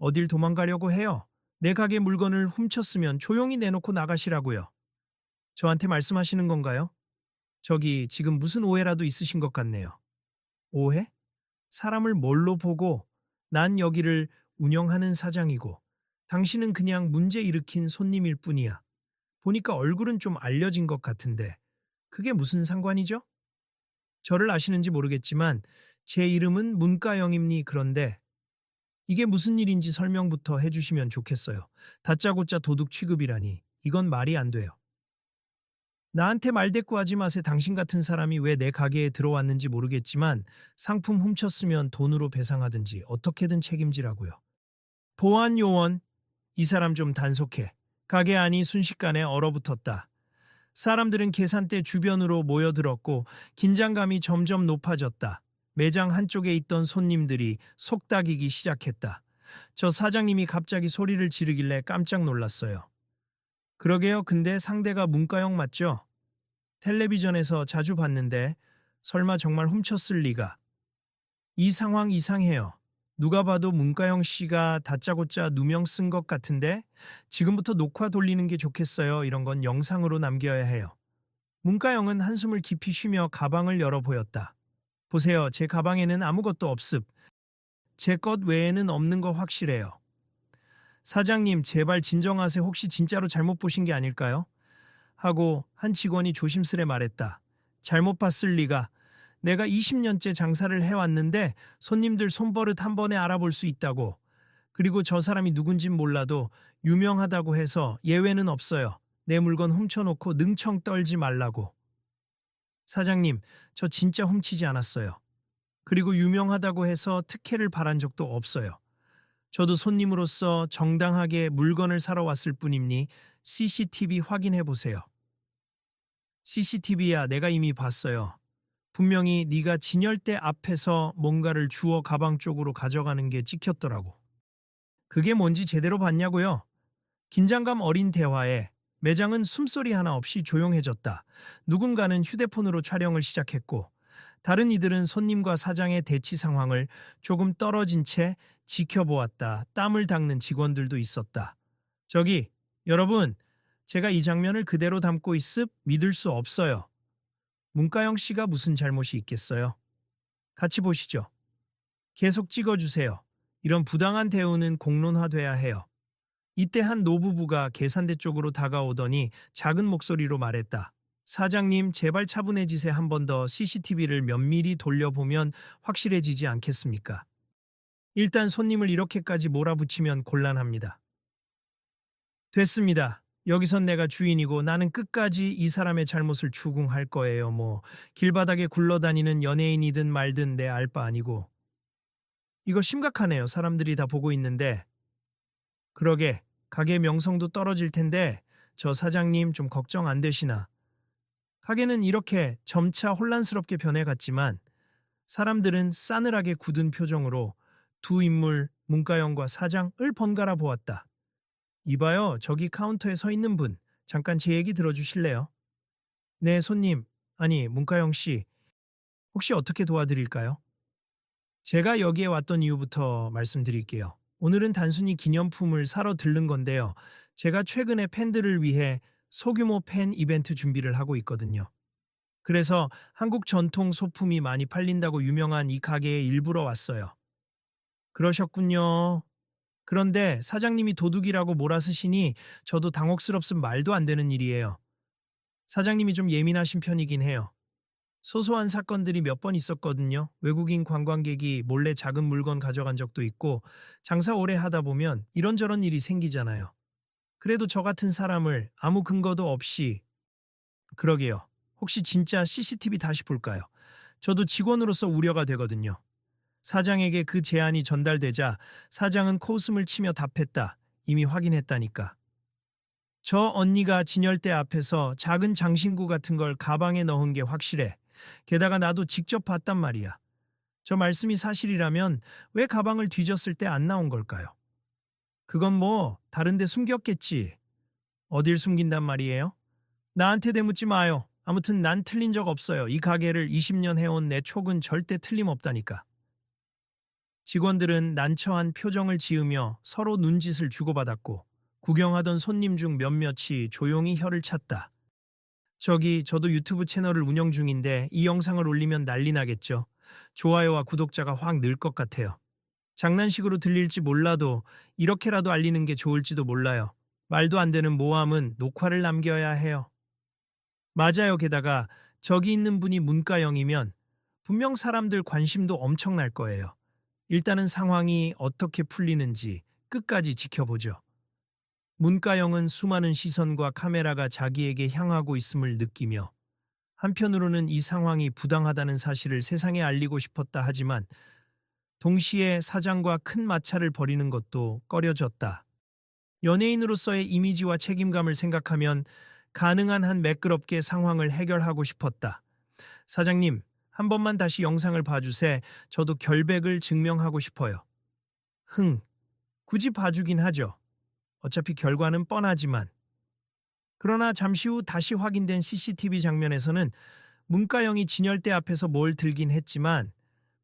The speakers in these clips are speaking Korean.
어딜 도망가려고 해요? 내 가게 물건을 훔쳤으면 조용히 내놓고 나가시라고요. 저한테 말씀하시는 건가요? 저기 지금 무슨 오해라도 있으신 것 같네요. 오해? 사람을 뭘로 보고 난 여기를 운영하는 사장이고 당신은 그냥 문제 일으킨 손님일 뿐이야. 보니까 얼굴은 좀 알려진 것 같은데 그게 무슨 상관이죠? 저를 아시는지 모르겠지만 제 이름은 문가영입니. 그런데 이게 무슨 일인지 설명부터 해주시면 좋겠어요. 다짜고짜 도둑 취급이라니 이건 말이 안 돼요. 나한테 말대꾸하지 마세요. 당신 같은 사람이 왜 내 가게에 들어왔는지 모르겠지만 상품 훔쳤으면 돈으로 배상하든지 어떻게든 책임지라고요. 보안 요원, 이 사람 좀 단속해. 가게 안이 순식간에 얼어붙었다. 사람들은 계산대 주변으로 모여들었고 긴장감이 점점 높아졌다. 매장 한쪽에 있던 손님들이 속닥이기 시작했다. 저 사장님이 갑자기 소리를 지르길래 깜짝 놀랐어요. 그러게요. 근데 상대가 문과형 맞죠? 텔레비전에서 자주 봤는데 설마 정말 훔쳤을 리가. 이 상황 이상해요. 누가 봐도 문과영 씨가 다짜고짜 누명 쓴 것 같은데 지금부터 녹화 돌리는 게 좋겠어요. 이런 건 영상으로 남겨야 해요. 문과영은 한숨을 깊이 쉬며 가방을 열어 보였다. 보세요. 제 가방에는 아무것도 없습. 제 것 외에는 없는 거 확실해요. 사장님, 제발 진정하세요. 혹시 진짜로 잘못 보신 게 아닐까요? 하고 한 직원이 조심스레 말했다. 잘못 봤을 리가. 내가 20년째 장사를 해왔는데 손님들 손버릇 한 번에 알아볼 수 있다고. 그리고 저 사람이 누군진 몰라도 유명하다고 해서 예외는 없어요. 내 물건 훔쳐놓고 능청 떨지 말라고. 사장님, 저 진짜 훔치지 않았어요. 그리고 유명하다고 해서 특혜를 바란 적도 없어요. 저도 손님으로서 정당하게 물건을 사러 왔을 뿐이니 CCTV 확인해 보세요. CCTV야 내가 이미 봤어요. 분명히 네가 진열대 앞에서 뭔가를 주워 가방 쪽으로 가져가는 게 찍혔더라고. 그게 뭔지 제대로 봤냐고요? 긴장감 어린 대화에 매장은 숨소리 하나 없이 조용해졌다. 누군가는 휴대폰으로 촬영을 시작했고 다른 이들은 손님과 사장의 대치 상황을 조금 떨어진 채 지켜보았다. 땀을 닦는 직원들도 있었다. 저기, 여러분, 제가 이 장면을 그대로 담고 있음 믿을 수 없어요. 문가영 씨가 무슨 잘못이 있겠어요? 같이 보시죠. 계속 찍어주세요. 이런 부당한 대우는 공론화돼야 해요. 이때 한 노부부가 계산대 쪽으로 다가오더니 작은 목소리로 말했다. 사장님, 제발 차분해지세요. 한 번 더 CCTV를 면밀히 돌려보면 확실해지지 않겠습니까? 일단 손님을 이렇게까지 몰아붙이면 곤란합니다. 됐습니다. 여기선 내가 주인이고 나는 끝까지 이 사람의 잘못을 추궁할 거예요. 뭐 길바닥에 굴러다니는 연예인이든 말든 내 알 바 아니고. 이거 심각하네요. 사람들이 다 보고 있는데. 그러게 가게 명성도 떨어질 텐데 저 사장님 좀 걱정 안 되시나. 가게는 이렇게 점차 혼란스럽게 변해갔지만 사람들은 싸늘하게 굳은 표정으로 두 인물 문가영과 사장을 번갈아 보았다. 이봐요, 저기 카운터에 서 있는 분. 잠깐 제 얘기 들어주실래요? 네, 손님. 아니, 문가영 씨. 혹시 어떻게 도와드릴까요? 제가 여기에 왔던 이유부터 말씀드릴게요. 오늘은 단순히 기념품을 사러 들른 건데요. 제가 최근에 팬들을 위해 소규모 팬 이벤트 준비를 하고 있거든요. 그래서 한국 전통 소품이 많이 팔린다고 유명한 이 가게에 일부러 왔어요. 그러셨군요. 그런데 사장님이 도둑이라고 몰아쓰시니 저도 당혹스럽습. 말도 안 되는 일이에요. 사장님이 좀 예민하신 편이긴 해요. 소소한 사건들이 몇 번 있었거든요. 외국인 관광객이 몰래 작은 물건 가져간 적도 있고 장사 오래 하다 보면 이런저런 일이 생기잖아요. 그래도 저 같은 사람을 아무 근거도 없이. 그러게요. 혹시 진짜 CCTV 다시 볼까요? 저도 직원으로서 우려가 되거든요. 사장에게 그 제안이 전달되자 사장은 코웃음을 치며 답했다. 이미 확인했다니까. 저 언니가 진열대 앞에서 작은 장신구 같은 걸 가방에 넣은 게 확실해. 게다가 나도 직접 봤단 말이야. 저 말씀이 사실이라면 왜 가방을 뒤졌을 때 안 나온 걸까요? 그건 뭐 다른 데 숨겼겠지. 어딜 숨긴단 말이에요? 나한테 대묻지 마요. 아무튼 난 틀린 적 없어요. 이 가게를 20년 해온 내 촉은 절대 틀림없다니까. 직원들은 난처한 표정을 지으며 서로 눈짓을 주고받았고 구경하던 손님 중 몇몇이 조용히 혀를 찼다. 저도 유튜브 채널을 운영 중인데 이 영상을 올리면 난리 나겠죠. 좋아요와 구독자가 확 늘 것 같아요. 장난식으로 들릴지 몰라도 이렇게라도 알리는 게 좋을지도 몰라요. 말도 안 되는 모함은 녹화를 남겨야 해요. 맞아요. 게다가 저기 있는 분이 문과영이면 분명 사람들 관심도 엄청날 거예요. 일단은 상황이 어떻게 풀리는지 끝까지 지켜보죠. 문과영은 수많은 시선과 카메라가 자기에게 향하고 있음을 느끼며 한편으로는 이 상황이 부당하다는 사실을 세상에 알리고 싶었다 하지만 동시에 사장과 큰 마찰을 벌이는 것도 꺼려졌다. 연예인으로서의 이미지와 책임감을 생각하면 가능한 한 매끄럽게 상황을 해결하고 싶었다. 사장님, 한 번만 다시 영상을 봐주세. 저도 결백을 증명하고 싶어요. 굳이 봐주긴 하죠. 어차피 결과는 뻔하지만. 그러나 잠시 후 다시 확인된 CCTV 장면에서는 문과영이 진열대 앞에서 뭘 들긴 했지만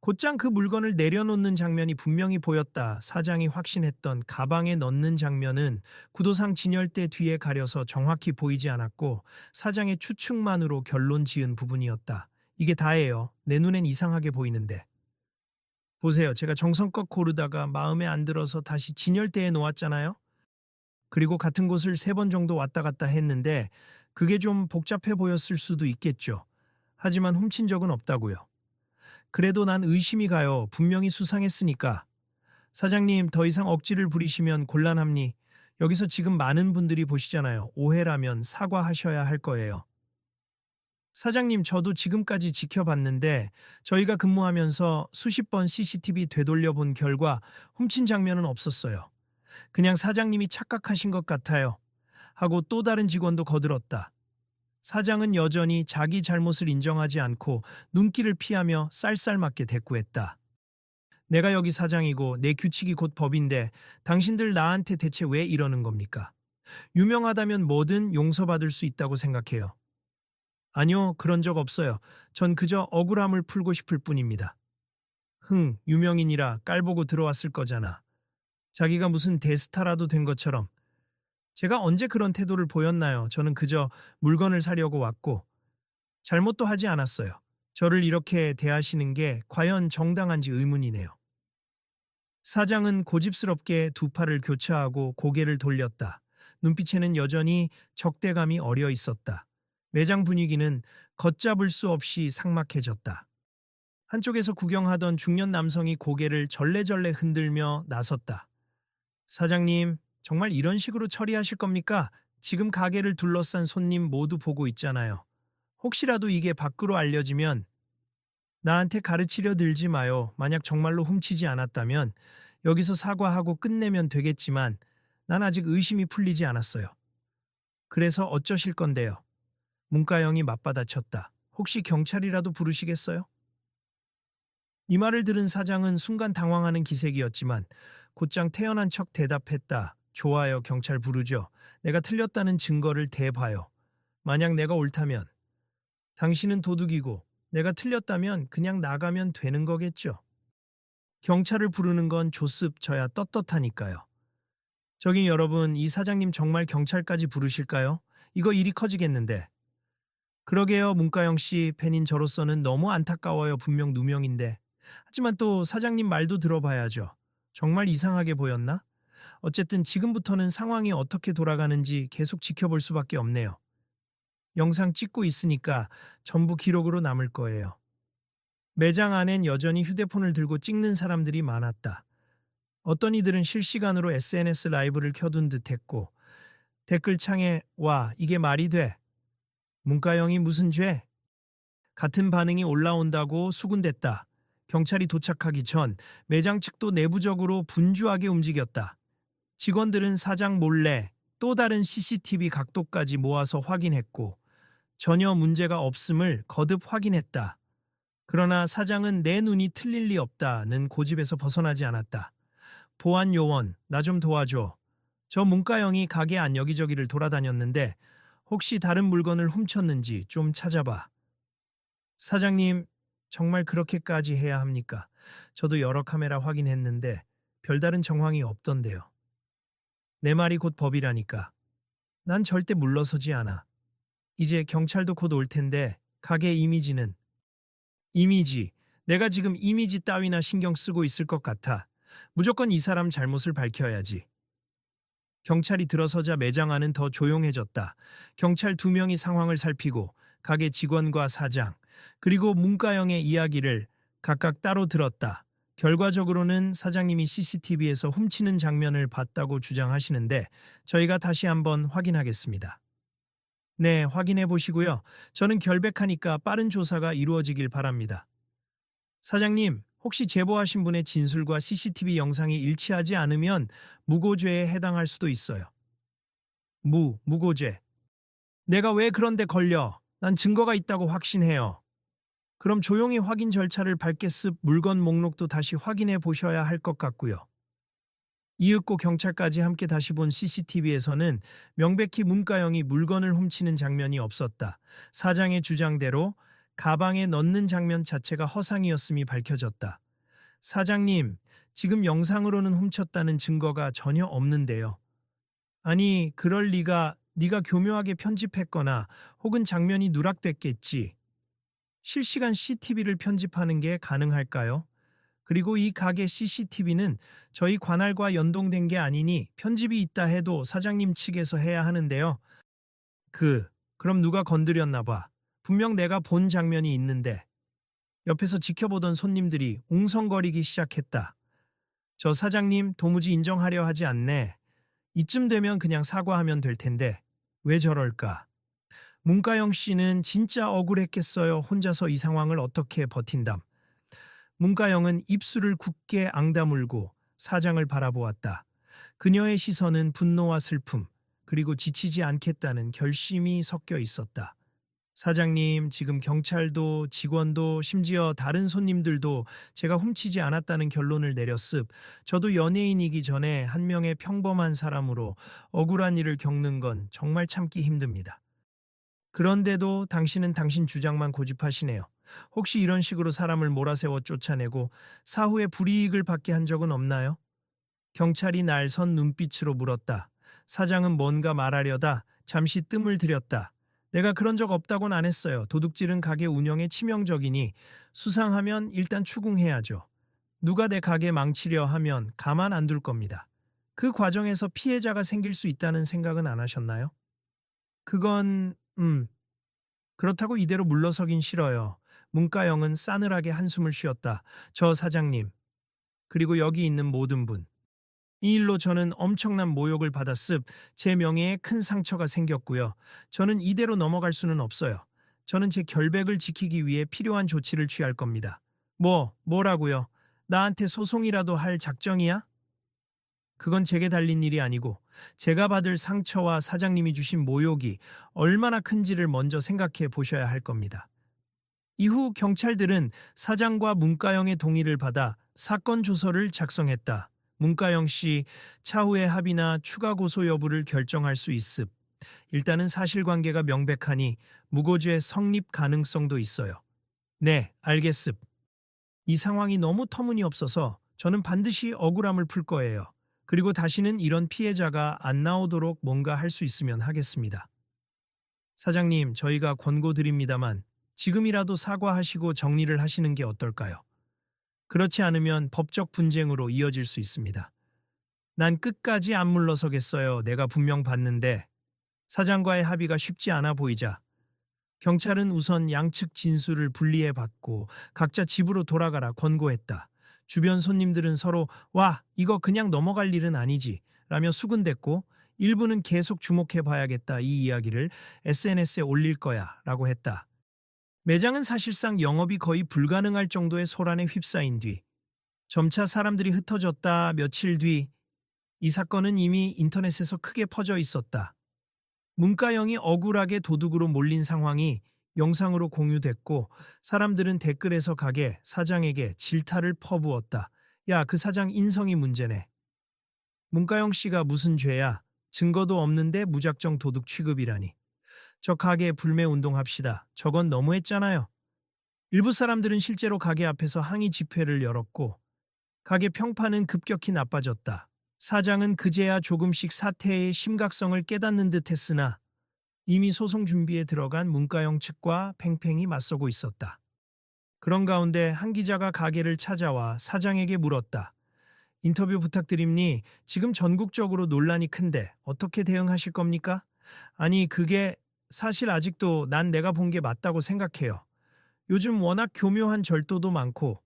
곧장 그 물건을 내려놓는 장면이 분명히 보였다. 사장이 확신했던 가방에 넣는 장면은 구도상 진열대 뒤에 가려서 정확히 보이지 않았고 사장의 추측만으로 결론 지은 부분이었다. 이게 다예요. 내 눈엔 이상하게 보이는데. 보세요. 제가 정성껏 고르다가 마음에 안 들어서 다시 진열대에 놓았잖아요. 그리고 같은 곳을 3번 정도 왔다 갔다 했는데 그게 좀 복잡해 보였을 수도 있겠죠. 하지만 훔친 적은 없다고요. 그래도 난 의심이 가요. 분명히 수상했으니까. 사장님, 더 이상 억지를 부리시면 곤란합니. 여기서 지금 많은 분들이 보시잖아요. 오해라면 사과하셔야 할 거예요. 사장님, 저도 지금까지 지켜봤는데 저희가 근무하면서 수십 번 CCTV 되돌려 본 결과 훔친 장면은 없었어요. 그냥 사장님이 착각하신 것 같아요. 하고 또 다른 직원도 거들었다. 사장은 여전히 자기 잘못을 인정하지 않고 눈길을 피하며 쌀쌀맞게 대꾸했다. 내가 여기 사장이고 내 규칙이 곧 법인데 당신들 나한테 대체 왜 이러는 겁니까? 유명하다면 뭐든 용서받을 수 있다고 생각해요. 아니요, 그런 적 없어요. 전 그저 억울함을 풀고 싶을 뿐입니다. 유명인이라 깔보고 들어왔을 거잖아. 자기가 무슨 대스타라도 된 것처럼. 제가 언제 그런 태도를 보였나요? 저는 그저 물건을 사려고 왔고 잘못도 하지 않았어요. 저를 이렇게 대하시는 게 과연 정당한지 의문이네요. 사장은 고집스럽게 두 팔을 교차하고 고개를 돌렸다. 눈빛에는 여전히 적대감이 어려 있었다. 매장 분위기는 걷잡을 수 없이 삭막해졌다. 한쪽에서 구경하던 중년 남성이 고개를 절레절레 흔들며 나섰다. 사장님, 정말 이런 식으로 처리하실 겁니까? 지금 가게를 둘러싼 손님 모두 보고 있잖아요. 혹시라도 이게 밖으로 알려지면 나한테 가르치려 들지 마요. 만약 정말로 훔치지 않았다면 여기서 사과하고 끝내면 되겠지만 난 아직 의심이 풀리지 않았어요. 그래서 어쩌실 건데요? 문과영이 맞받아쳤다. 혹시 경찰이라도 부르시겠어요? 이 말을 들은 사장은 순간 당황하는 기색이었지만 곧장 태연한 척 대답했다. 좋아요, 경찰 부르죠. 내가 틀렸다는 증거를 대봐요. 만약 내가 옳다면 당신은 도둑이고 내가 틀렸다면 그냥 나가면 되는 거겠죠. 경찰을 부르는 건 조습 저야 떳떳하니까요. 저기 여러분, 이 사장님 정말 경찰까지 부르실까요? 이거 일이 커지겠는데. 그러게요, 문과영 씨 팬인 저로서는 너무 안타까워요. 분명 누명인데. 하지만 또 사장님 말도 들어봐야죠. 정말 이상하게 보였나? 어쨌든 지금부터는 상황이 어떻게 돌아가는지 계속 지켜볼 수밖에 없네요. 영상 찍고 있으니까 전부 기록으로 남을 거예요. 매장 안엔 여전히 휴대폰을 들고 찍는 사람들이 많았다. 어떤 이들은 실시간으로 SNS 라이브를 켜둔 듯 했고 댓글창에 와, 이게 말이 돼? 문과영이 무슨 죄? 같은 반응이 올라온다고 수군댔다. 경찰이 도착하기 전 매장 측도 내부적으로 분주하게 움직였다. 직원들은 사장 몰래 또 다른 CCTV 각도까지 모아서 확인했고 전혀 문제가 없음을 거듭 확인했다. 그러나 사장은 내 눈이 틀릴 리 없다는 고집에서 벗어나지 않았다. 보안 요원, 나 좀 도와줘. 저 문과영이 가게 안 여기저기를 돌아다녔는데 혹시 다른 물건을 훔쳤는지 좀 찾아봐. 사장님, 정말 그렇게까지 해야 합니까? 저도 여러 카메라 확인했는데 별다른 정황이 없던데요. 내 말이 곧 법이라니까. 난 절대 물러서지 않아. 이제 경찰도 곧 올 텐데 가게 이미지는 이미지. 내가 지금 이미지 따위나 신경 쓰고 있을 것 같아. 무조건 이 사람 잘못을 밝혀야지. 경찰이 들어서자 매장 안은 더 조용해졌다. 경찰 두 명이 상황을 살피고 가게 직원과 사장, 그리고 문가영의 이야기를 각각 따로 들었다. 결과적으로는 사장님이 CCTV에서 훔치는 장면을 봤다고 주장하시는데 저희가 다시 한번 확인하겠습니다. 네, 확인해 보시고요. 저는 결백하니까 빠른 조사가 이루어지길 바랍니다. 사장님, 혹시 제보하신 분의 진술과 CCTV 영상이 일치하지 않으면 무고죄에 해당할 수도 있어요. 무고죄. 내가 왜 그런데 걸려? 난 증거가 있다고 확신해요. 그럼 조용히 확인 절차를 밟게 습 물건 목록도 다시 확인해 보셔야 할 것 같고요. 이윽고 경찰까지 함께 다시 본 CCTV에서는 명백히 문가영이 물건을 훔치는 장면이 없었다. 사장의 주장대로 가방에 넣는 장면 자체가 허상이었음이 밝혀졌다. 사장님, 지금 영상으로는 훔쳤다는 증거가 전혀 없는데요. 아니, 그럴 리가. 네가 교묘하게 편집했거나 혹은 장면이 누락됐겠지. 실시간 CCTV를 편집하는 게 가능할까요? 그리고 이 가게 CCTV는 저희 관할과 연동된 게 아니니 편집이 있다 해도 사장님 측에서 해야 하는데요. 그럼 누가 건드렸나 봐. 분명 내가 본 장면이 있는데 옆에서 지켜보던 손님들이 웅성거리기 시작했다. 저 사장님 도무지 인정하려 하지 않네. 이쯤 되면 그냥 사과하면 될 텐데 왜 저럴까? 문가영 씨는 진짜 억울했겠어요. 혼자서 이 상황을 어떻게 버틴담. 문가영은 입술을 굳게 앙다물고 사장을 바라보았다. 그녀의 시선은 분노와 슬픔, 그리고 지치지 않겠다는 결심이 섞여 있었다. 사장님, 지금 경찰도 직원도 심지어 다른 손님들도 제가 훔치지 않았다는 결론을 내렸습. 저도 연예인이기 전에 한 명의 평범한 사람으로 억울한 일을 겪는 건 정말 참기 힘듭니다. 그런데도 당신은 당신 주장만 고집하시네요. 혹시 이런 식으로 사람을 몰아세워 쫓아내고 사후에 불이익을 받게 한 적은 없나요? 경찰이 날선 눈빛으로 물었다. 사장은 뭔가 말하려다 잠시 뜸을 들였다. 내가 그런 적 없다고는 안 했어요. 도둑질은 가게 운영에 치명적이니 수상하면 일단 추궁해야죠. 누가 내 가게 망치려 하면 가만 안 둘 겁니다. 그 과정에서 피해자가 생길 수 있다는 생각은 안 하셨나요? 그건, 그렇다고 이대로 물러서긴 싫어요. 문가영은 싸늘하게 한숨을 쉬었다. 저 사장님, 그리고 여기 있는 모든 분. 이 일로 저는 엄청난 모욕을 받았습. 제 명예에 큰 상처가 생겼고요. 저는 이대로 넘어갈 수는 없어요. 저는 제 결백을 지키기 위해 필요한 조치를 취할 겁니다. 뭐라고요? 나한테 소송이라도 할 작정이야? 그건 제게 달린 일이 아니고 제가 받을 상처와 사장님이 주신 모욕이 얼마나 큰지를 먼저 생각해 보셔야 할 겁니다. 이후 경찰들은 사장과 문가영의 동의를 받아 사건 조서를 작성했다. 문가영 씨 차후의 합의나 추가 고소 여부를 결정할 수 있음. 일단은 사실관계가 명백하니 무고죄 성립 가능성도 있어요. 네, 알겠음. 이 상황이 너무 터무니없어서 저는 반드시 억울함을 풀 거예요. 그리고 다시는 이런 피해자가 안 나오도록 뭔가 할 수 있으면 하겠습니다. 사장님, 저희가 권고드립니다만 지금이라도 사과하시고 정리를 하시는 게 어떨까요? 그렇지 않으면 법적 분쟁으로 이어질 수 있습니다. 난 끝까지 안 물러서겠어요. 내가 분명 봤는데. 사장과의 합의가 쉽지 않아 보이자 경찰은 우선 양측 진술을 분리해 받고 각자 집으로 돌아가라 권고했다. 주변 손님들은 서로 와, 이거 그냥 넘어갈 일은 아니지 라며 수군댔고 일부는 계속 주목해 봐야겠다 이 이야기를 SNS에 올릴 거야 라고 했다. 매장은 사실상 영업이 거의 불가능할 정도의 소란에 휩싸인 뒤 점차 사람들이 흩어졌다. 며칠 뒤 이 사건은 이미 인터넷에서 크게 퍼져 있었다. 문가영이 억울하게 도둑으로 몰린 상황이 영상으로 공유됐고 사람들은 댓글에서 가게 사장에게 질타를 퍼부었다. 야, 그 사장 인성이 문제네. 문가영 씨가 무슨 죄야? 증거도 없는데 무작정 도둑 취급이라니. 저 가게 불매 운동합시다. 저건 너무했잖아요. 일부 사람들은 실제로 가게 앞에서 항의 집회를 열었고 가게 평판은 급격히 나빠졌다. 사장은 그제야 조금씩 사태의 심각성을 깨닫는 듯 했으나 이미 소송 준비에 들어간 문가영 측과 팽팽히 맞서고 있었다. 그런 가운데 한 기자가 가게를 찾아와 사장에게 물었다. 인터뷰 부탁드립니? 지금 전국적으로 논란이 큰데 어떻게 대응하실 겁니까? 아니, 그게 사실 아직도 난 내가 본 게 맞다고 생각해요. 요즘 워낙 교묘한 절도도 많고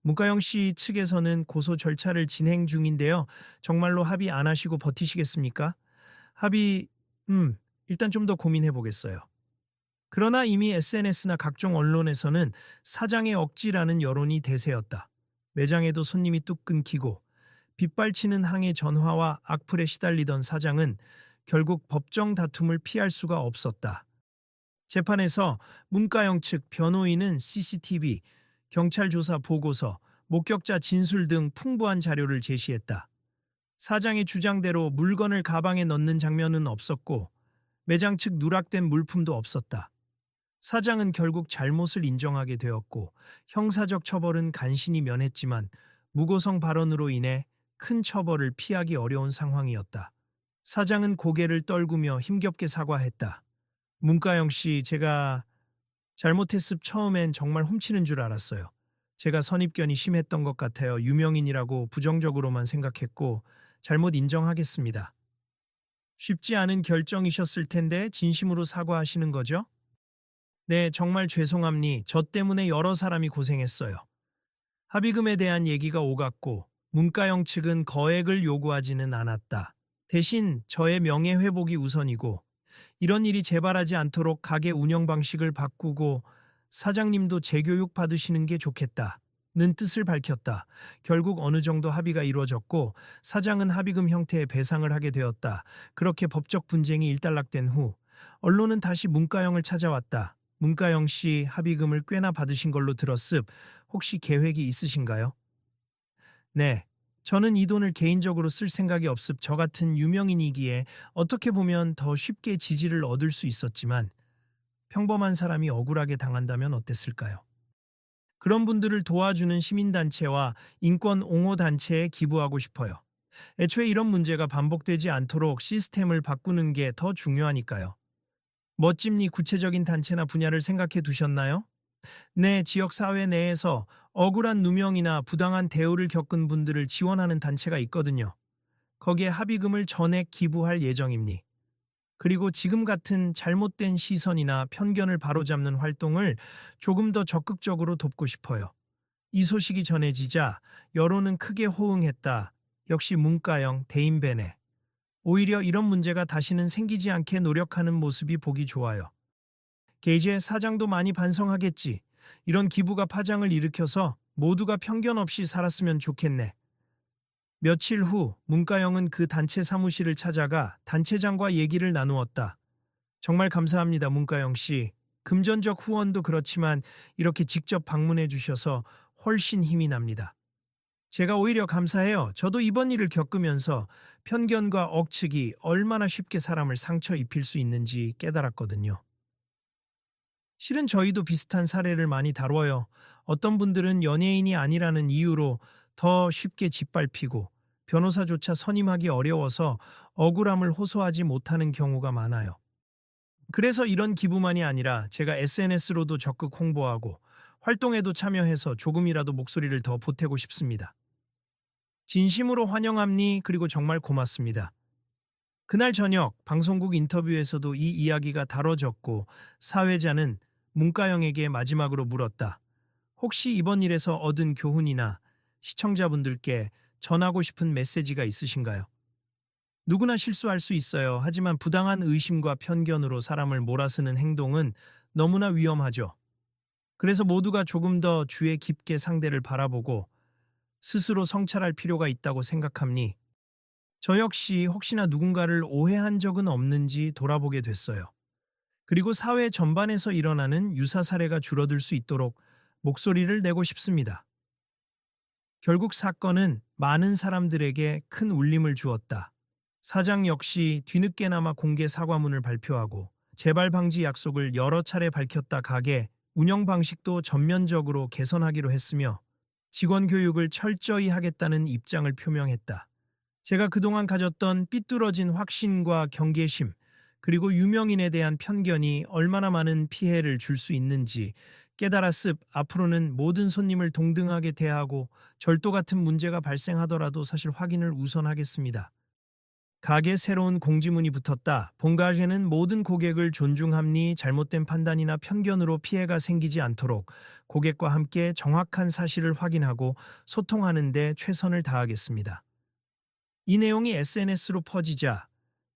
문가영 씨 측에서는 고소 절차를 진행 중인데요. 정말로 합의 안 하시고 버티시겠습니까? 합의, 일단 좀 더 고민해 보겠어요. 그러나 이미 SNS나 각종 언론에서는 사장의 억지라는 여론이 대세였다. 매장에도 손님이 뚝 끊기고 빗발치는 항해 전화와 악플에 시달리던 사장은 결국 법정 다툼을 피할 수가 없었다. 재판에서 문가영 측 변호인은 CCTV, 경찰 조사 보고서, 목격자 진술 등 풍부한 자료를 제시했다. 사장의 주장대로 물건을 가방에 넣는 장면은 없었고 매장 측 누락된 물품도 없었다. 사장은 결국 잘못을 인정하게 되었고 형사적 처벌은 간신히 면했지만 무고성 발언으로 인해 큰 처벌을 피하기 어려운 상황이었다. 사장은 고개를 떨구며 힘겹게 사과했다. 문가영 씨, 제가 잘못했습. 처음엔 정말 훔치는 줄 알았어요. 제가 선입견이 심했던 것 같아요. 유명인이라고 부정적으로만 생각했고 잘못 인정하겠습니다. 쉽지 않은 결정이셨을 텐데 진심으로 사과하시는 거죠? 네, 정말 죄송합니. 저 때문에 여러 사람이 고생했어요. 합의금에 대한 얘기가 오갔고 문가영 측은 거액을 요구하지는 않았다. 대신 저의 명예회복이 우선이고 이런 일이 재발하지 않도록 가게 운영 방식을 바꾸고 사장님도 재교육 받으시는 게 좋겠다. 는 뜻을 밝혔다. 결국 어느 정도 합의가 이루어졌고 사장은 합의금 형태의 배상을 하게 되었다. 그렇게 법적 분쟁이 일단락된 후 언론은 다시 문가영을 찾아왔다. 문가영 씨 합의금을 꽤나 받으신 걸로 들었습. 혹시 계획이 있으신가요? 네. 저는 이 돈을 개인적으로 쓸 생각이 없습. 저 같은 유명인이기에 어떻게 보면 더 쉽게 지지를 얻을 수 있었지만 평범한 사람이 억울하게 당한다면 어땠을까요? 그런 분들을 도와주는 시민단체와 인권 옹호단체에 기부하고 싶어요. 애초에 이런 문제가 반복되지 않도록 시스템을 바꾸는 게 더 중요하니까요. 멋짐니 구체적인 단체나 분야를 생각해 두셨나요? 네, 지역사회 내에서 억울한 누명이나 부당한 대우를 겪은 분들을 지원하는 단체가 있거든요. 거기에 합의금을 전액 기부할 예정입니. 그리고 지금 같은 잘못된 시선이나 편견을 바로잡는 활동을 조금 더 적극적으로 돕고 싶어요. 이 소식이 전해지자 여론은 크게 호응했다. 역시 문가영, 대인배네. 오히려 이런 문제가 다시는 생기지 않게 노력하는 모습이 보기 좋아요. 게이지의 사장도 많이 반성하겠지. 이런 기부가 파장을 일으켜서 모두가 편견 없이 살았으면 좋겠네. 며칠 후 문가영은 그 단체 사무실을 찾아가 단체장과 얘기를 나누었다. 정말 감사합니다, 문가영 씨. 금전적 후원도 그렇지만 이렇게 직접 방문해 주셔서 훨씬 힘이 납니다. 제가 오히려 감사해요. 저도 이번 일을 겪으면서 편견과 억측이 얼마나 쉽게 사람을 상처 입힐 수 있는지 깨달았거든요. 실은 저희도 비슷한 사례를 많이 다뤄요. 어떤 분들은 연예인이 아니라는 이유로 더 쉽게 짓밟히고 변호사조차 선임하기 어려워서 억울함을 호소하지 못하는 경우가 많아요. 그래서 이런 기부만이 아니라 제가 SNS로도 적극 홍보하고 활동에도 참여해서 조금이라도 목소리를 더 보태고 싶습니다. 진심으로 환영합니. 그리고 정말 고맙습니다. 그날 저녁 방송국 인터뷰에서도 이 이야기가 다뤄졌고 사회자는 문가영에게 마지막으로 물었다. 혹시 이번 일에서 얻은 교훈이나 시청자분들께 전하고 싶은 메시지가 있으신가요? 누구나 실수할 수 있어요. 하지만 부당한 의심과 편견으로 사람을 몰아쓰는 행동은 너무나 위험하죠. 그래서 모두가 조금 더 주의 깊게 상대를 바라보고 스스로 성찰할 필요가 있다고 생각합니. 저 역시 혹시나 누군가를 오해한 적은 없는지 돌아보게 됐어요. 그리고 사회 전반에서 일어나는 유사 사례가 줄어들 수 있도록 목소리를 내고 싶습니다. 결국 사건은 많은 사람들에게 큰 울림을 주었다. 사장 역시 뒤늦게나마 공개 사과문을 발표하고 재발 방지 약속을 여러 차례 밝혔다. 가게 운영 방식도 전면적으로 개선하기로 했으며 직원 교육을 철저히 하겠다는 입장을 표명했다. 제가 그동안 가졌던 삐뚤어진 확신과 경계심, 그리고 유명인에 대한 편견이 얼마나 많은 피해를 줄 수 있는지 깨달았습. 앞으로는 모든 손님을 동등하게 대하고 절도 같은 문제가 발생하더라도 사실 확인을 우선하겠습니다. 가게 새로운 공지문이 붙었다. 본가게는 모든 고객을 존중함니 잘못된 판단이나 편견으로 피해가 생기지 않도록 고객과 함께 정확한 사실을 확인하고 소통하는 데 최선을 다하겠습니다. 이 내용이 SNS로 퍼지자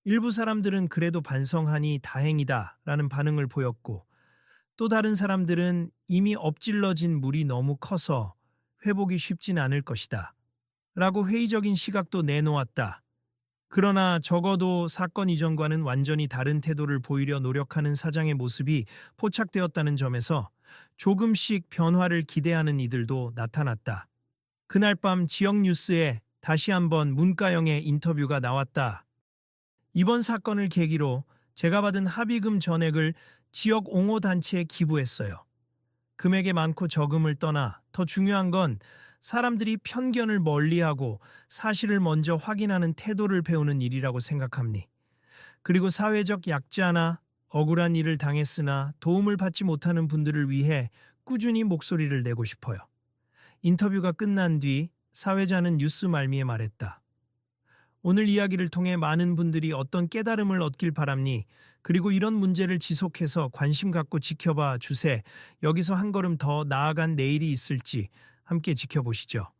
일부 사람들은 그래도 반성하니 다행이다 라는 반응을 보였고, 또 다른 사람들은 이미 엎질러진 물이 너무 커서 회복이 쉽진 않을 것이다 라고 회의적인 시각도 내놓았다. 그러나 적어도 사건 이전과는 완전히 다른 태도를 보이려 노력하는 사장의 모습이 포착되었다는 점에서 조금씩 변화를 기대하는 이들도 나타났다. 그날 밤 지역 뉴스에 다시 한번 문가영의 인터뷰가 나왔다. 이번 사건을 계기로 제가 받은 합의금 전액을 지역 옹호단체에 기부했어요. 금액의 많고 적음을 떠나 더 중요한 건 사람들이 편견을 멀리하고 사실을 먼저 확인하는 태도를 배우는 일이라고 생각합니. 그리고 사회적 약자나 억울한 일을 당했으나 도움을 받지 못하는 분들을 위해 꾸준히 목소리를 내고 싶어요. 인터뷰가 끝난 뒤 사회자는 뉴스 말미에 말했다. 오늘 이야기를 통해 많은 분들이 어떤 깨달음을 얻길 바랍니. 그리고 이런 문제를 지속해서 관심 갖고 지켜봐 주세. 여기서 한 걸음 더 나아간 내일이 있을지 함께 지켜보시죠.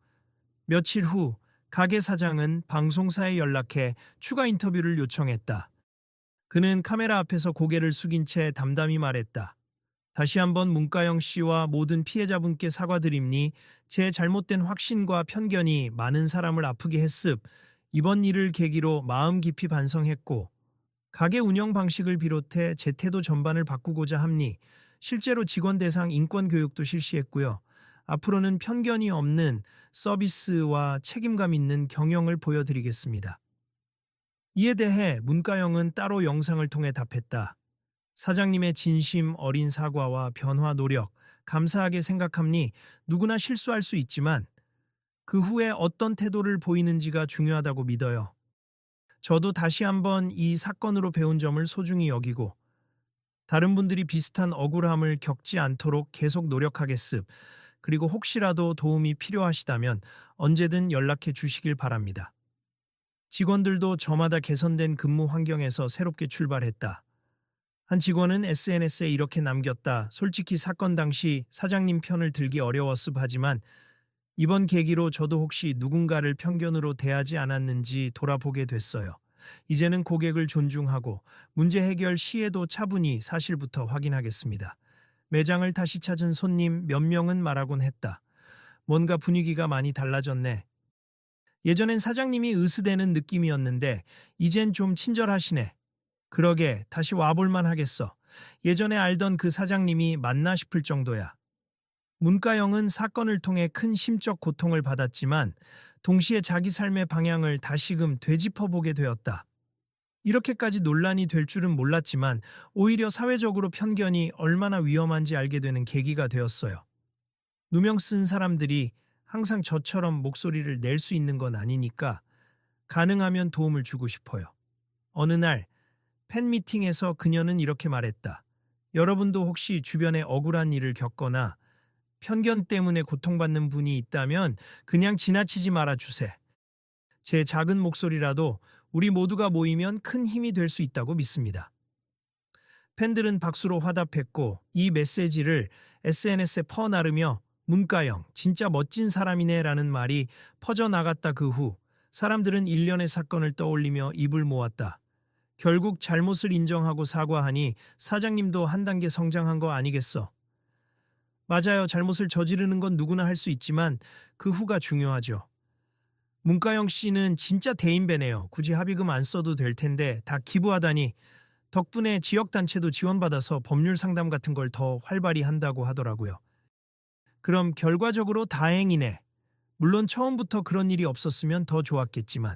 며칠 후 가게 사장은 방송사에 연락해 추가 인터뷰를 요청했다. 그는 카메라 앞에서 고개를 숙인 채 담담히 말했다. 다시 한번 문가영 씨와 모든 피해자분께 사과드립니. 제 잘못된 확신과 편견이 많은 사람을 아프게 했습. 이번 일을 계기로 마음 깊이 반성했고 가게 운영 방식을 비롯해 제 태도 전반을 바꾸고자 합니. 실제로 직원 대상 인권 교육도 실시했고요. 앞으로는 편견이 없는 서비스와 책임감 있는 경영을 보여드리겠습니다. 이에 대해 문가영은 따로 영상을 통해 답했다. 사장님의 진심 어린 사과와 변화 노력 감사하게 생각합니. 누구나 실수할 수 있지만 그 후에 어떤 태도를 보이는지가 중요하다고 믿어요. 저도 다시 한번 이 사건으로 배운 점을 소중히 여기고 다른 분들이 비슷한 억울함을 겪지 않도록 계속 노력하겠습. 그리고 혹시라도 도움이 필요하시다면 언제든 연락해 주시길 바랍니다. 직원들도 저마다 개선된 근무 환경에서 새롭게 출발했다. 한 직원은 SNS에 이렇게 남겼다. 솔직히 사건 당시 사장님 편을 들기 어려웠습. 하지만 이번 계기로 저도 혹시 누군가를 편견으로 대하지 않았는지 돌아보게 됐어요. 이제는 고객을 존중하고 문제 해결 시에도 차분히 사실부터 확인하겠습니다. 매장을 다시 찾은 손님 몇 명은 말하곤 했다. 뭔가 분위기가 많이 달라졌네. 예전엔 사장님이 으스대는 느낌이었는데 이젠 좀 친절하시네. 그러게 다시 와볼만 하겠어. 예전에 알던 그 사장님이 맞나 싶을 정도야. 문가영은 사건을 통해 큰 심적 고통을 받았지만 동시에 자기 삶의 방향을 다시금 되짚어보게 되었다. 이렇게까지 논란이 될 줄은 몰랐지만 오히려 사회적으로 편견이 얼마나 위험한지 알게 되는 계기가 되었어요. 누명 쓴 사람들이 항상 저처럼 목소리를 낼 수 있는 건 아니니까 가능하면 도움을 주고 싶어요. 어느 날 팬미팅에서 그녀는 이렇게 말했다. 여러분도 혹시 주변에 억울한 일을 겪거나 편견 때문에 고통받는 분이 있다면 그냥 지나치지 말아 주세. 제 작은 목소리라도 우리 모두가 모이면 큰 힘이 될 수 있다고 믿습니다. 팬들은 박수로 화답했고 이 메시지를 SNS에 퍼나르며 문가영 진짜 멋진 사람이네 라는 말이 퍼져나갔다. 그 후 사람들은 일련의 사건을 떠올리며 입을 모았다. 결국 잘못을 인정하고 사과하니 사장님도 한 단계 성장한 거 아니겠어. 맞아요. 잘못을 저지르는 건 누구나 할 수 있지만 그 후가 중요하죠. 문가영 씨는 진짜 대인배네요. 굳이 합의금 안 써도 될 텐데 다 기부하다니. 덕분에 지역단체도 지원받아서 법률 상담 같은 걸 더 활발히 한다고 하더라고요. 그럼 결과적으로 다행이네. 물론 처음부터 그런 일이 없었으면 더 좋았겠지만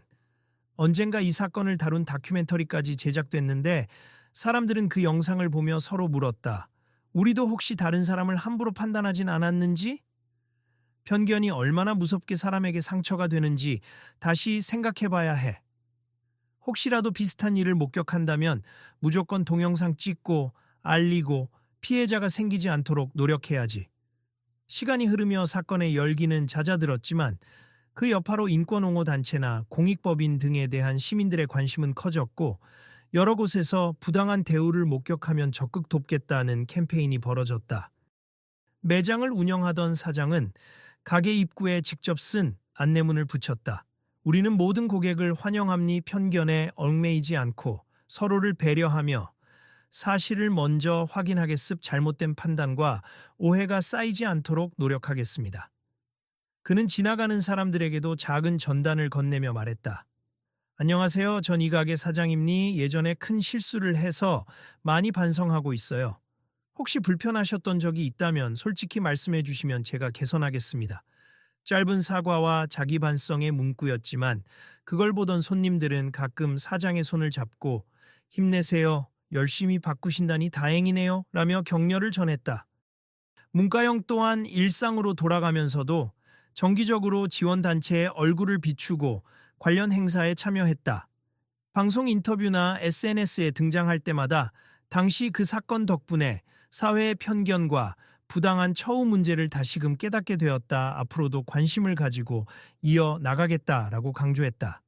언젠가 이 사건을 다룬 다큐멘터리까지 제작됐는데 사람들은 그 영상을 보며 서로 물었다. 우리도 혹시 다른 사람을 함부로 판단하진 않았는지? 편견이 얼마나 무섭게 사람에게 상처가 되는지 다시 생각해 봐야 해. 혹시라도 비슷한 일을 목격한다면 무조건 동영상 찍고 알리고 피해자가 생기지 않도록 노력해야지. 시간이 흐르며 사건의 열기는 잦아들었지만 그 여파로 인권옹호 단체나 공익법인 등에 대한 시민들의 관심은 커졌고 여러 곳에서 부당한 대우를 목격하면 적극 돕겠다는 캠페인이 벌어졌다. 매장을 운영하던 사장은 가게 입구에 직접 쓴 안내문을 붙였다. 우리는 모든 고객을 환영합니 편견에 얽매이지 않고 서로를 배려하며 사실을 먼저 확인하겠습 잘못된 판단과 오해가 쌓이지 않도록 노력하겠습니다. 그는 지나가는 사람들에게도 작은 전단을 건네며 말했다. 안녕하세요. 전 이 가게 사장입니. 예전에 큰 실수를 해서 많이 반성하고 있어요. 혹시 불편하셨던 적이 있다면 솔직히 말씀해 주시면 제가 개선하겠습니다. 짧은 사과와 자기 반성의 문구였지만 그걸 보던 손님들은 가끔 사장의 손을 잡고 힘내세요. 열심히 바꾸신다니 다행이네요. 라며 격려를 전했다. 문가영 또한 일상으로 돌아가면서도 정기적으로 지원단체의 얼굴을 비추고 관련 행사에 참여했다. 방송 인터뷰나 SNS에 등장할 때마다 당시 그 사건 덕분에 사회의 편견과 부당한 처우 문제를 다시금 깨닫게 되었다. 앞으로도 관심을 가지고 이어 나가겠다라고 강조했다.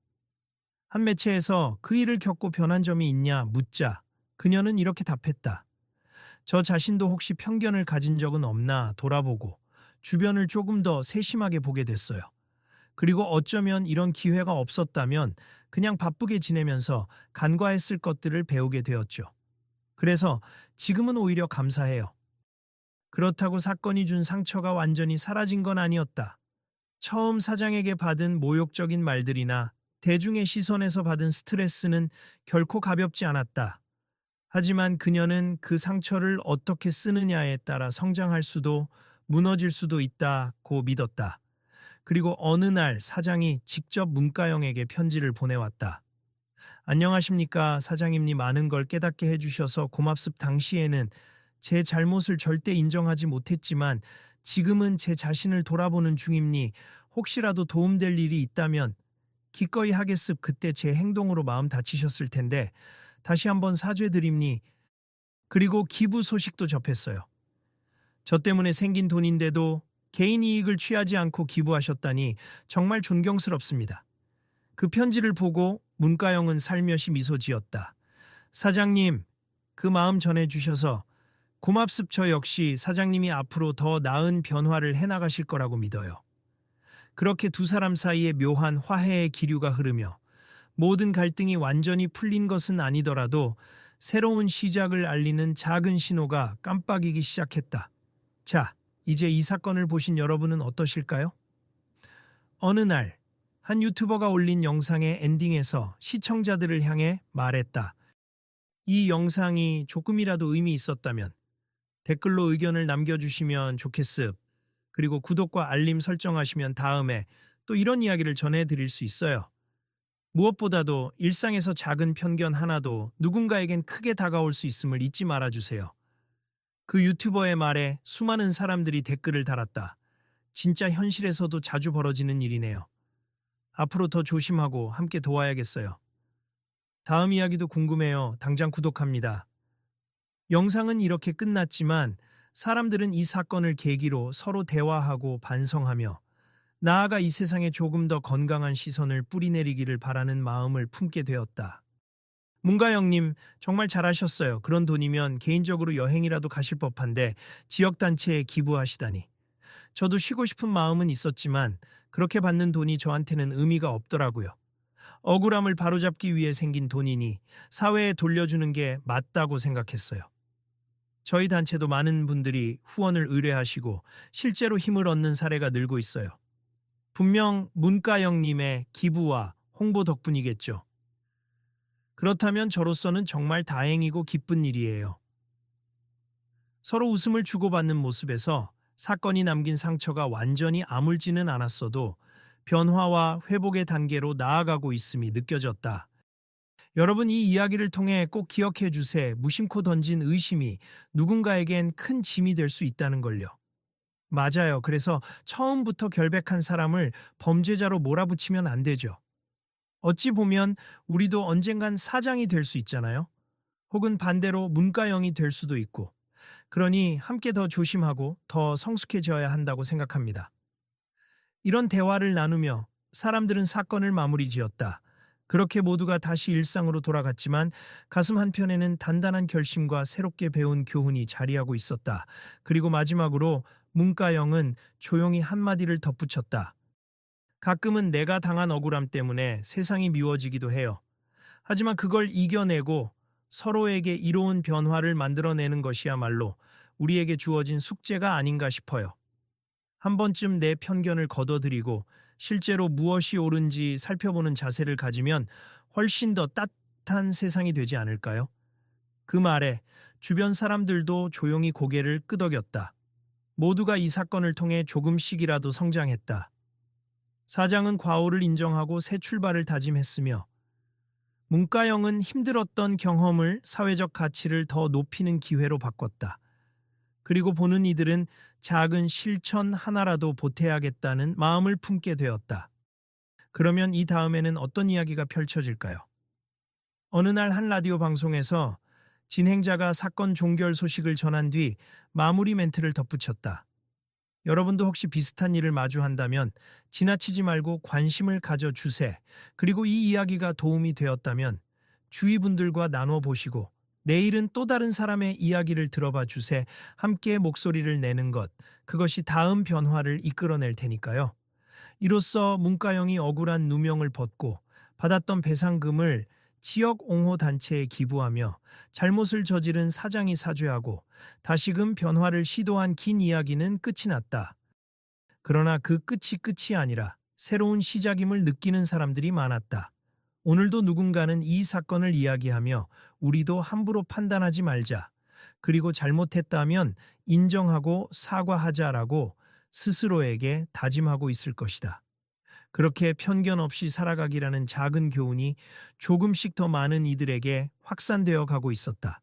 한 매체에서 그 일을 겪고 변한 점이 있냐 묻자 그녀는 이렇게 답했다. 저 자신도 혹시 편견을 가진 적은 없나 돌아보고 주변을 조금 더 세심하게 보게 됐어요. 그리고 어쩌면 이런 기회가 없었다면 그냥 바쁘게 지내면서 간과했을 것들을 배우게 되었죠. 그래서 지금은 오히려 감사해요. 그렇다고 사건이 준 상처가 완전히 사라진 건 아니었다. 처음 사장에게 받은 모욕적인 말들이나 대중의 시선에서 받은 스트레스는 결코 가볍지 않았다. 하지만 그녀는 그 상처를 어떻게 쓰느냐에 따라 성장할 수도 무너질 수도 있다고 믿었다. 그리고 어느 날 사장이 직접 문가영에게 편지를 보내왔다. 안녕하십니까 사장님이 많은 걸 깨닫게 해주셔서 고맙습. 당시에는 제 잘못을 절대 인정하지 못했지만 지금은 제 자신을 돌아보는 중입니. 혹시라도 도움될 일이 있다면 기꺼이 하겠습. 그때 제 행동으로 마음 다치셨을 텐데 다시 한번 사죄드립니. 그리고 기부 소식도 접했어요. 저 때문에 생긴 돈인데도 개인 이익을 취하지 않고 기부하셨다니 정말 존경스럽습니다. 그 편지를 보고 문가영은 살며시 미소 지었다. 사장님, 그 마음 전해주셔서 고맙습. 저 역시 사장님이 앞으로 더 나은 변화를 해나가실 거라고 믿어요. 그렇게 두 사람 사이에 묘한 화해의 기류가 흐르며 모든 갈등이 완전히 풀린 것은 아니더라도 새로운 시작을 알리는 작은 신호가 깜빡이기 시작했다. 자, 이제 이 사건을 보신 여러분은 어떠실까요? 어느 날, 한 유튜버가 올린 영상의 엔딩에서 시청자들을 향해 말했다. 이 영상이 조금이라도 의미 있었다면 댓글로 의견을 남겨주시면 좋겠습. 그리고 구독과 알림 설정하시면 다음에 또 이런 이야기를 전해드릴 수 있어요. 무엇보다도 일상에서 작은 편견 하나도 누군가에겐 크게 다가올 수 있음을 잊지 말아주세요. 그 유튜버의 말에 수많은 사람들이 댓글을 달았다. 진짜 현실에서도 자주 벌어지는 일이네요. 앞으로 더 조심하고 함께 도와야겠어요. 다음 이야기도 궁금해요. 당장 구독합니다. 영상은 이렇게 끝났지만 사람들은 이 사건을 계기로 서로 대화하고 반성하며 나아가 이 세상에 조금 더 건강한 시선을 뿌리내리기를 바라는 마음을 품게 되었다. 문가영님, 정말 잘하셨어요. 그런 돈이면 개인적으로 여행이라도 가실 법한데 지역단체에 기부하시다니. 저도 쉬고 싶은 마음은 있었지만 그렇게 받는 돈이 저한테는 의미가 없더라고요. 억울함을 바로잡기 위해 생긴 돈이니 사회에 돌려주는 게 맞다고 생각했어요. 저희 단체도 많은 분들이 후원을 의뢰하시고 실제로 힘을 얻는 사례가 늘고 있어요. 분명 문가영님의 기부와 홍보 덕분이겠죠. 그렇다면 저로서는 정말 다행이고 기쁜 일이에요. 서로 웃음을 주고받는 모습에서 사건이 남긴 상처가 완전히 아물지는 않았어도 변화와 회복의 단계로 나아가고 있음이 느껴졌다. 여러분 이 이야기를 통해 꼭 기억해 주세. 무심코 던진 의심이 누군가에겐 큰 짐이 될 수 있다는 걸요. 맞아요. 그래서 처음부터 결백한 사람을 범죄자로 몰아붙이면 안 되죠. 어찌 보면 우리도 언젠간 사장이 될 수 있잖아요. 혹은 반대로 문과형이 될 수도 있고. 그러니 함께 더 조심하고 더 성숙해져야 한다고 생각합니다. 이런 대화를 나누며 사람들은 사건을 마무리 지었다. 그렇게 모두가 다시 일상으로 돌아갔지만 가슴 한편에는 단단한 결심과 새롭게 배운 교훈이 자리하고 있었다. 그리고 마지막으로 문과영은 조용히 한마디를 덧붙였다. 가끔은 내가 당한 억울함 때문에 세상이 미워지기도 해요. 하지만 그걸 이겨내고 서로에게 이로운 변화를 만들어내는 것이야말로 우리에게 주어진 숙제가 아닌가 싶어요. 한 번쯤 내 편견을 걷어들이고 실제로 무엇이 옳은지 살펴보는 자세를 가지면 훨씬 더 따뜻한 세상이 되지 않을까요? 그 말에 주변 사람들도 조용히 고개를 끄덕였다. 모두가 이 사건을 통해 조금씩이라도 성장했다. 사장은 과오를 인정하고 새 출발을 다짐했으며 문과영은 힘들었던 경험을 사회적 가치를 더 높이는 기회로 바꿨다. 그리고 보는 이들은 작은 실천 하나라도 보태야겠다는 마음을 품게 되었다. 그러면 이 다음에는 어떤 이야기가 펼쳐질까요? 어느 날 한 라디오 방송에서 진행자가 사건 종결 소식을 전한 뒤 마무리 멘트를 덧붙였다. 여러분도 혹시 비슷한 일을 마주한다면 지나치지 말고 관심을 가져주세. 그리고 이 이야기가 도움이 되었다면 주위 분들과 나눠 보시고 내일은 또 다른 사람의 이야기를 들어봐 주세. 함께 목소리를 내는 것, 그것이 다음 변화를 이끌어낼 테니까요. 이로써 문과영이 억울한 누명을 벗고 받았던 배상금을 지역 옹호 단체에 기부하며 잘못을 저지른 사장이 사죄하고 다시금 변화를 시도한 긴 이야기는 끝이 났다. 그러나 그 끝이 아니라 새로운 시작임을 느끼는 사람들이 많았다. 오늘도 누군가는 이 사건을 이야기하며 우리도 함부로 판단하지 말자. 그리고 잘못했다면 인정하고 사과하자라고 스스로에게 다짐하고 있을 것이다. 그렇게 편견 없이 살아가기라는 작은 교훈이 조금씩 더 많은 이들에게 확산되어 가고 있었다.